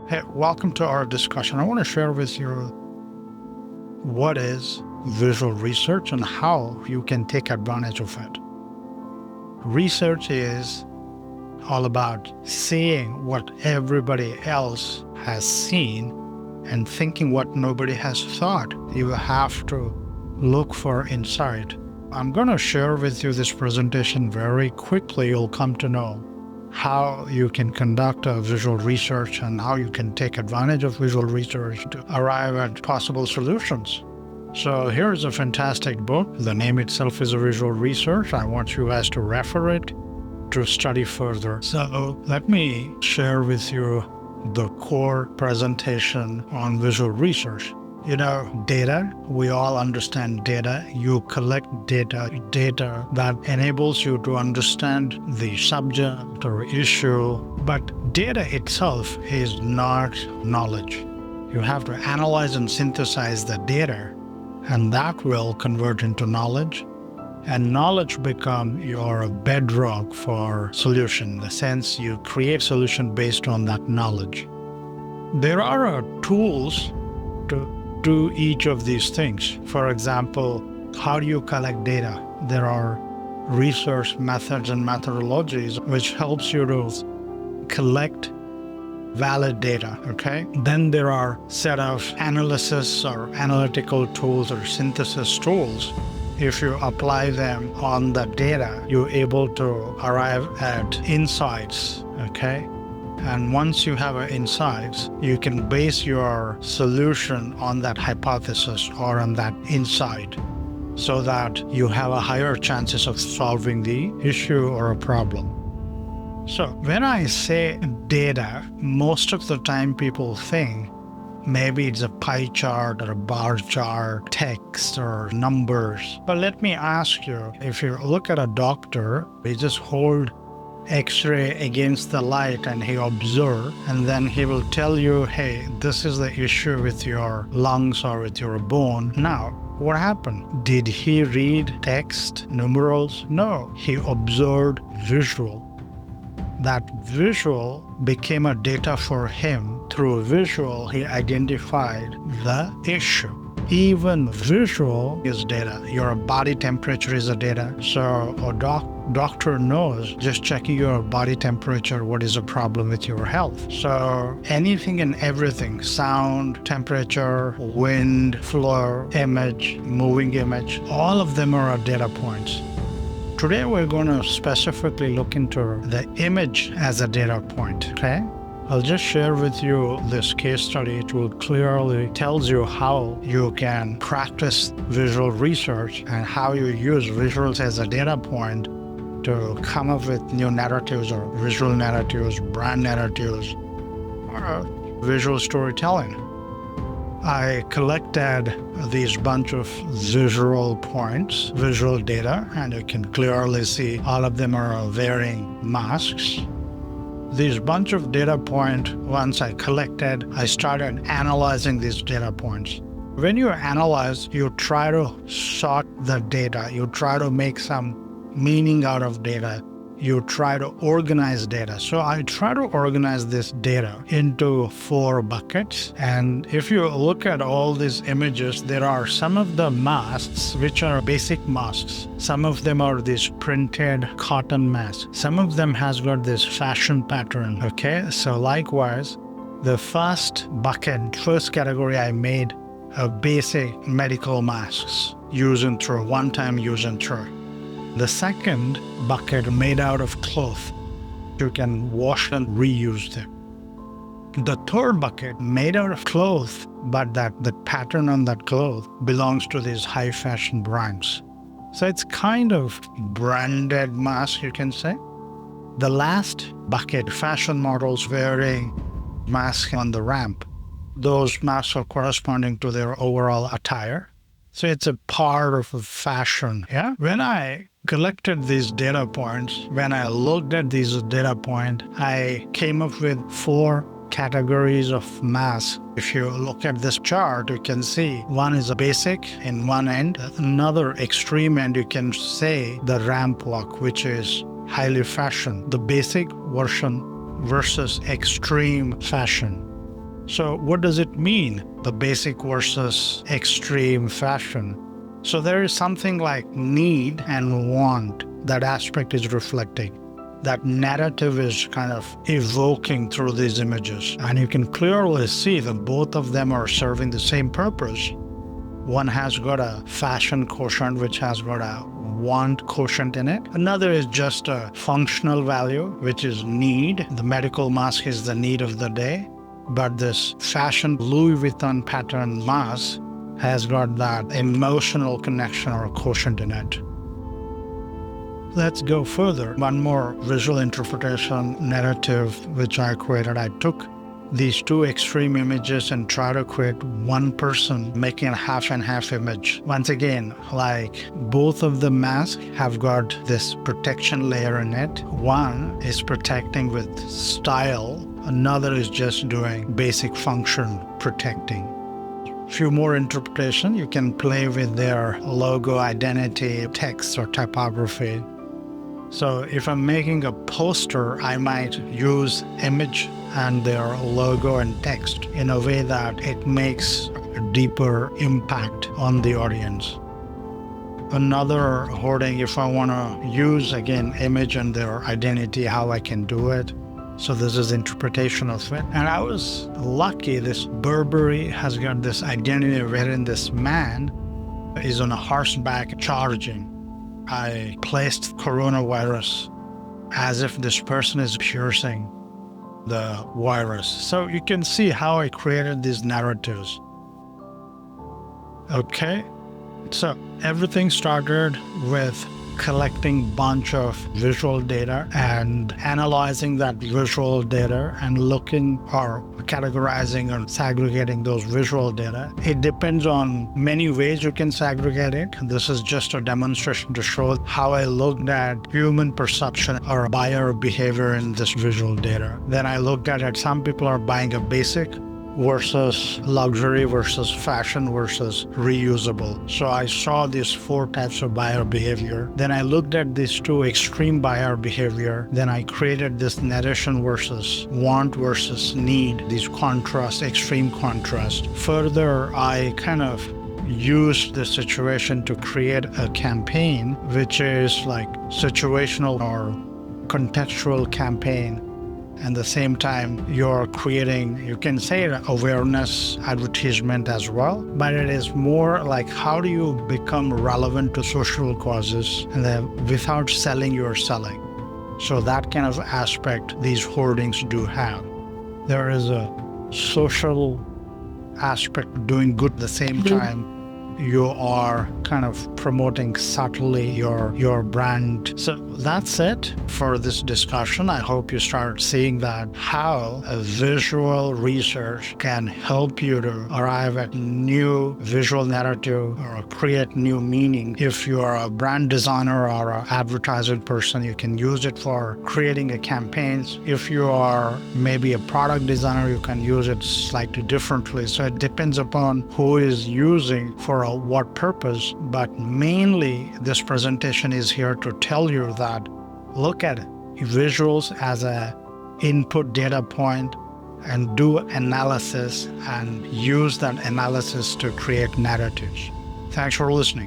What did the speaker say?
Hey, welcome to our discussion. I want to share with you what is visual research and how you can take advantage of it. Research is all about seeing what everybody else has seen and thinking what nobody has thought. You have to look for insight. I'm going to share with you this presentation very quickly. You'll come to know how you can conduct a visual research and how you can take advantage of visual research to arrive at possible solutions. So here's a fantastic book. The name itself is a visual research. I want you guys to refer it to study further. So let me share with you the core presentation on visual research. Data, we all understand data. You collect data that enables you to understand the subject or issue. But data itself is not knowledge. You have to analyze and synthesize the data, and that will convert into knowledge. And knowledge become your bedrock for solution, in the sense you create solution based on that knowledge. There are tools to do each of these things. For example, how do you collect data? There are research methods and methodologies which helps you to collect valid data, okay? Then there are set of analysis or analytical tools or synthesis tools. If you apply them on the data, you're able to arrive at insights, okay? And once you have insights, you can base your solution on that hypothesis or on that insight so that you have a higher chances of solving the issue or a problem. So when I say data, most of the time people think maybe it's a pie chart or a bar chart, text or numbers. But let me ask you, if you look at a doctor, he just hold X-ray against the light and he observe, and then he will tell you, hey, this is the issue with your lungs or with your bone. Now, what happened? Did he read text, numerals? No, he observed visual. That visual became a data for him. Through visual, he identified the issue. Even visual is data. Your body temperature is a data. So a doctor knows just checking your body temperature what is a problem with your health. So anything and everything, sound, temperature, wind, flow, image, moving image, all of them are data points. Today we're going to specifically look into the image as a data point, okay? I'll just share with you this case study. It will clearly tells you how you can practice visual research and how you use visuals as a data point to come up with new narratives or visual narratives, brand narratives, or visual storytelling. I collected these bunch of visual points, visual data, and you can clearly see all of them are wearing masks. These bunch of data points, once I collected, I started analyzing these data points. When you analyze, you try to sort the data. You try to make some meaning out of data. You try to organize data. So I try to organize this data into 4 buckets. And if you look at all these images, there are some of the masks which are basic masks. Some of them are these printed cotton masks. Some of them has got this fashion pattern. Okay, so likewise, the first bucket, first category I made of basic medical masks, use and throw, one-time use and throw. The second bucket made out of cloth. You can wash and reuse them. The third bucket made out of cloth, but the pattern on that cloth belongs to these high fashion brands. So it's kind of branded mask, you can say. The last bucket, fashion models wearing masks on the ramp. Those masks are corresponding to their overall attire. So it's a part of a fashion. Yeah. When I collected these data points, when I looked at these data points, I came up with 4 categories of masks. If you look at this chart, you can see one is a basic in one end, another extreme end, you can say the ramp walk, which is highly fashion, the basic version versus extreme fashion. So what does it mean, the basic versus extreme fashion? So there is something like need and want that aspect is reflecting. That narrative is kind of evoking through these images. And you can clearly see that both of them are serving the same purpose. One has got a fashion quotient, which has got a want quotient in it. Another is just a functional value, which is need. The medical mask is the need of the day. But this fashion Louis Vuitton pattern mask has got that emotional connection or quotient in it. Let's go further. One more visual interpretation narrative which I created. I took these two extreme images and tried to create one person making a half and half image. Once again, like both of the masks have got this protection layer in it. One is protecting with style. Another is just doing basic function protecting. Few more interpretation. You can play with their logo, identity, text, or typography. So if I'm making a poster, I might use image and their logo and text in a way that it makes a deeper impact on the audience. Another hoarding, if I want to use, again, image and their identity, how I can do it. So this is interpretation of it. And I was lucky, this Burberry has got this identity wherein this man is on a horseback charging. I placed coronavirus as if this person is piercing the virus. So you can see how I created these narratives. Okay, so everything started with collecting bunch of visual data and analyzing that visual data and looking or categorizing or segregating those visual data. It depends on many ways you can segregate it. This is just a demonstration to show how I looked at human perception or buyer behavior in this visual data. Then I looked at it. Some people are buying a basic versus luxury versus fashion versus reusable. So I saw these four types of buyer behavior. Then I looked at these two extreme buyer behavior. Then I created this narration versus want versus need, these contrast, extreme contrast. Further, I kind of used the situation to create a campaign, which is like situational or contextual campaign. At the same time, you're creating, you can say awareness advertisement as well, but it is more like how do you become relevant to social causes and then without selling, you're selling. So that kind of aspect these hoardings do have. There is a social aspect doing good at the same time. You are kind of promoting subtly your brand. So that's it for this discussion. I hope you start seeing that how a visual research can help you to arrive at new visual narrative or create new meaning. If you are a brand designer or an advertising person, you can use it for creating a campaigns. If you are maybe a product designer, you can use it slightly differently. So it depends upon who is using for what purpose, but mainly this presentation is here to tell you that look at visuals as a input data point and do analysis and use that analysis to create narratives. Thanks for listening.